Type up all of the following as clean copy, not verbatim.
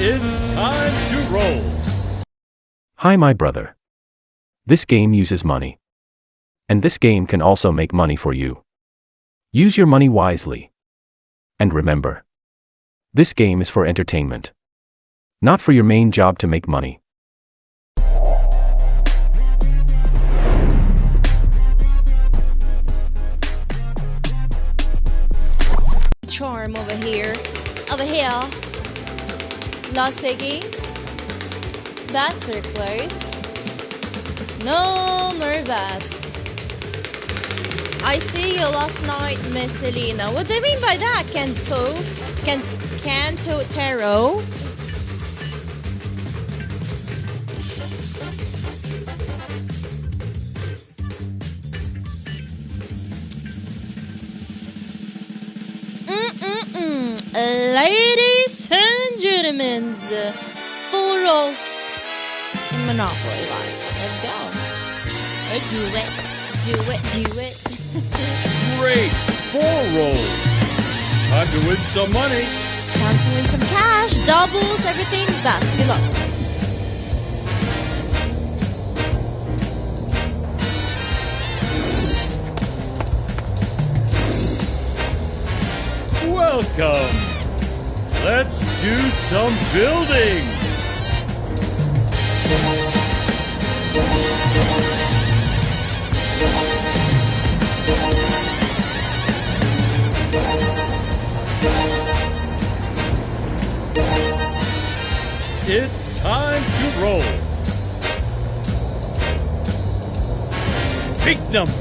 It's time to roll. Hi, my brother. This game uses money. And this game can also make money for you. Use your money wisely. And remember, this game is for entertainment, not for your main job to make money. Charm over here. Lost against. Bats are closed. No more bats. I see you last night, Miss Selena. What do you mean by that? Canto Tarot? Ladies and gentlemen, full rolls in Monopoly line. Let's go. Do it. Great! 4 rolls. Time to win some money. Time to win some cash, doubles, everything. Best. Good luck. Welcome. Let's do some building. It's time to roll. Big number.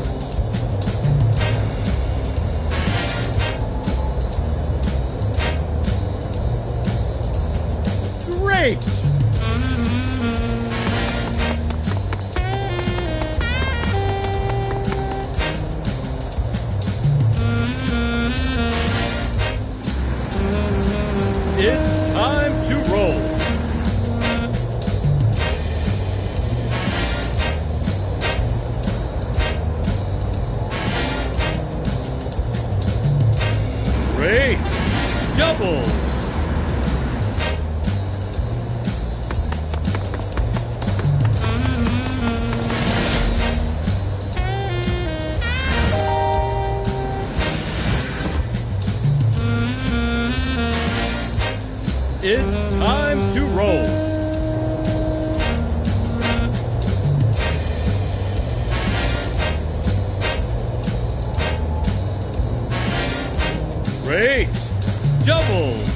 Great! It's time to roll. Great! Doubles! It's time to roll. Great! Doubles!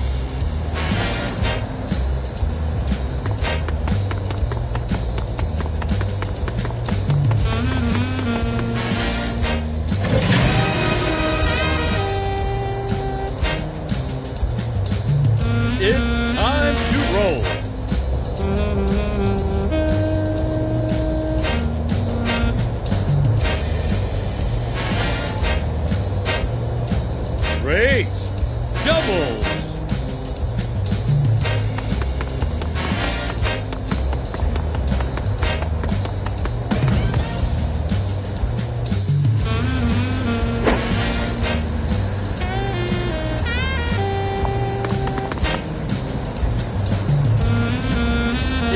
It's time to roll. Great! Doubles!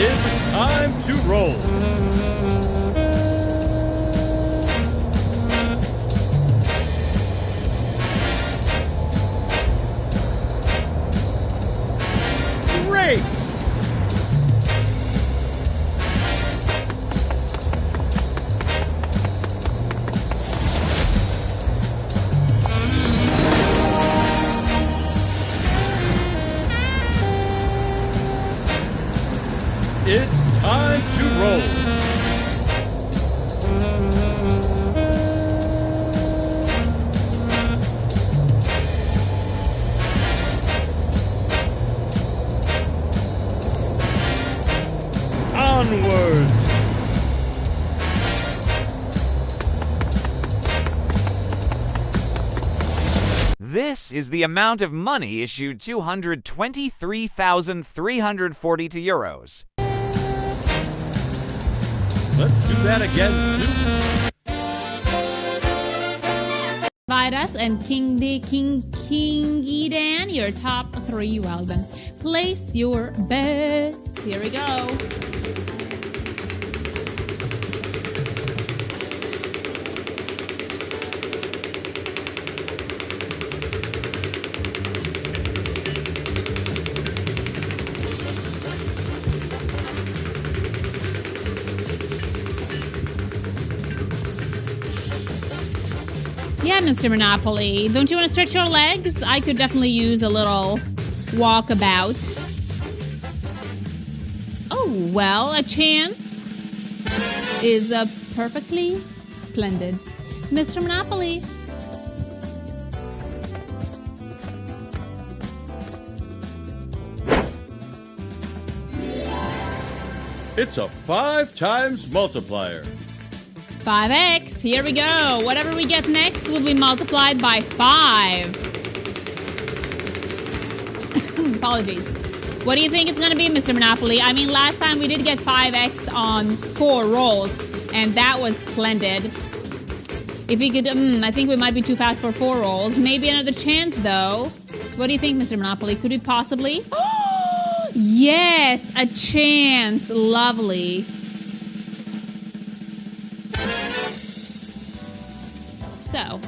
It's time to roll. Great! It's time to roll. Onwards. This is the amount of money issued 223,342 euros. Let's do that again soon. Virus and Kingy Dan, your top 3. Well done. Place your bets. Here we go. Yeah, Mr. Monopoly. Don't you want to stretch your legs? I could definitely use a little walkabout. Oh, well, a chance is perfectly splendid. Mr. Monopoly. It's a 5 times multiplier. 5x. Here we go. Whatever we get next will be multiplied by 5. Apologies. What do you think it's going to be, Mr. Monopoly? I mean, last time we did get 5x on 4 rolls, and that was splendid. If we could, I think we might be too fast for 4 rolls. Maybe another chance, though. What do you think, Mr. Monopoly? Could we possibly? Yes, a chance. Lovely. So.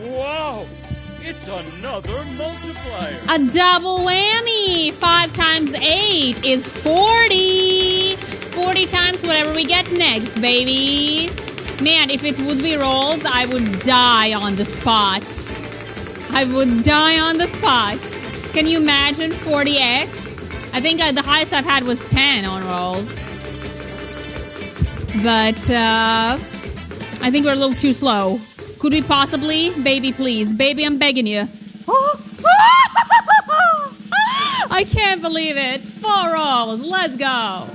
Wow! It's another multiplier. A double whammy. 5 times 8 is 40. 40 times whatever we get next, baby. Man, if it would be rolls, I would die on the spot. I would die on the spot. Can you imagine 40x? I think the highest I've had was 10 on rolls. But I think we're a little too slow. Could we possibly? Baby, please. Baby, I'm begging you. I can't believe it. 4 rolls. Let's go.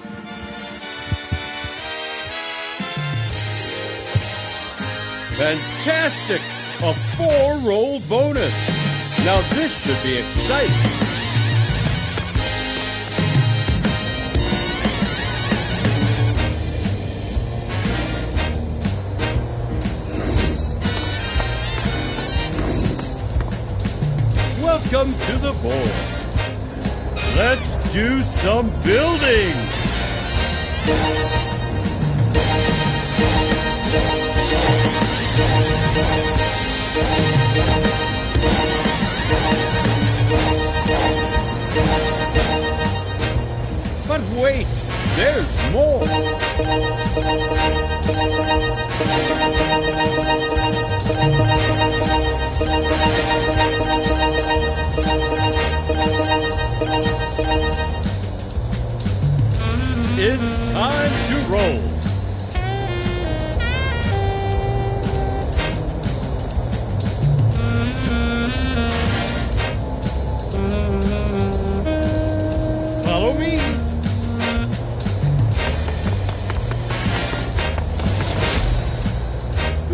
Fantastic! A 4-roll bonus. Now this should be exciting. Welcome to the board. Let's do some building. But wait, there's more. It's time to roll. Follow me.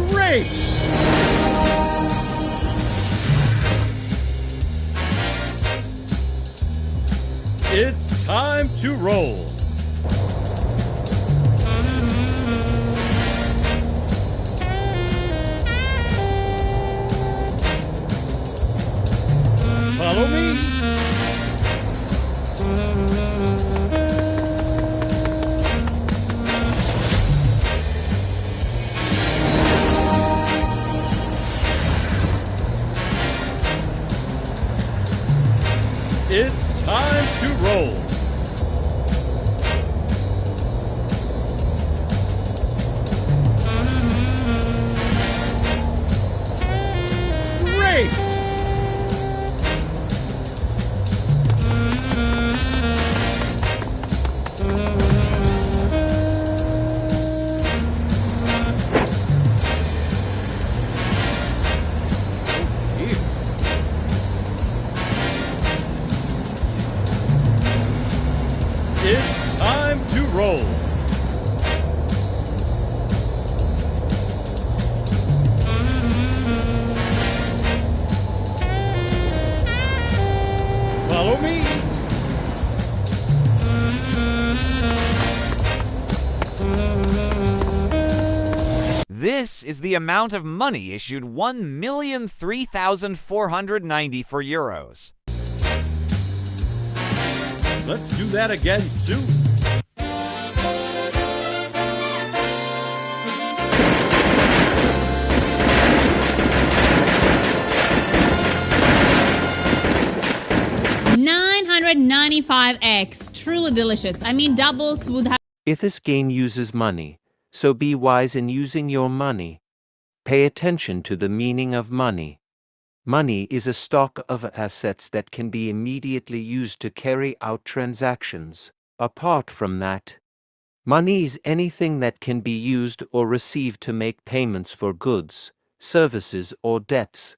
Great! It's time to roll. Follow me. It's time to roll. Great! It's time to roll. Show me. This is the amount of money issued 1,003,490 for euros. Let's do that again soon. $995X. Truly delicious. I mean, doubles would have. If this game uses money, so be wise in using your money. Pay attention to the meaning of money. Money is a stock of assets that can be immediately used to carry out transactions. Apart from that, money is anything that can be used or received to make payments for goods, services, or debts.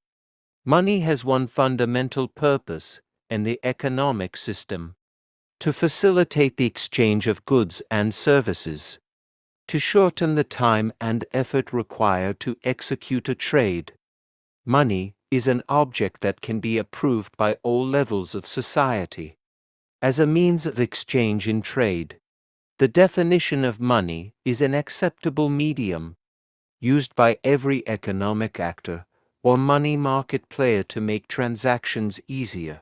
Money has one fundamental purpose in the economic system: to facilitate the exchange of goods and services, to shorten the time and effort required to execute a trade. Money is an object that can be approved by all levels of society as a means of exchange in trade. The definition of money is an acceptable medium used by every economic actor or money market player to make transactions easier.